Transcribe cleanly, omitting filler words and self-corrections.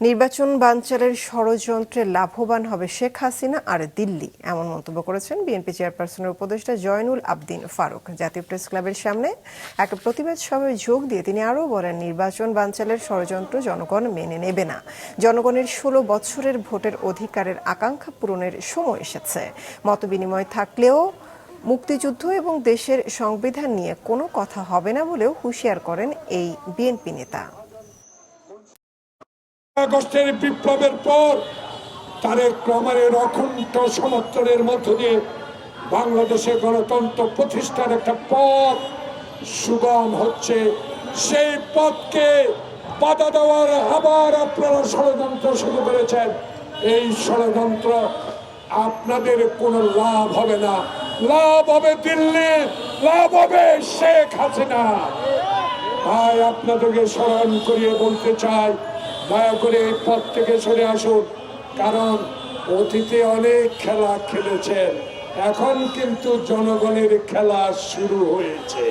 নির্বাচন বানচালের ষড়যন্ত্রে লাভবান হবে শেখ হাসিনা আর দিল্লি, এমন মন্তব্য করেছেন বিএনপি চেয়ারপারসনের উপদেষ্টা জয়নুল আবদিন ফারুক। জাতীয় প্রেস ক্লাবের সামনে এক প্রতিবাদ সভায় যোগ দিয়ে তিনি আরও বলেন, নির্বাচন বানচালের ষড়যন্ত্র জনগণ মেনে নেবে না। জনগণের ১৬ বছরের ভোটের অধিকারের আকাঙ্ক্ষা পূরণের সময় এসেছে। মতবিনিময় থাকলেও মুক্তিযুদ্ধ এবং দেশের সংবিধান নিয়ে কোনো কথা হবে না বলেও হুঁশিয়ার করেন এই বিএনপি নেতা। আগস্টের বিপ্লবের পর তারেক রহমানের অকুণ্ঠ সমর্থনের মধ্য দিয়ে বাংলাদেশে গণতন্ত্র প্রতিষ্ঠার একটা পথ সুগম হচ্ছে। সেই পথকে বাধা দেওয়ার আবার আপনারা ষড়যন্ত্র শুরু করেছেন। এই ষড়যন্ত্র আপনাদের কোনো লাভ হবে না, লাভ হবে দিল্লি, লাভ হবে শেখ হাসিনা। ভাই, আপনাদেরকে স্মরণ করিয়ে বলতে চাই, দয়া করে এই পথ থেকে সরে আসুন, কারণ অতীতে অনেক খেলা খেলেছেন, এখন কিন্তু জনগণের খেলা শুরু হয়েছে।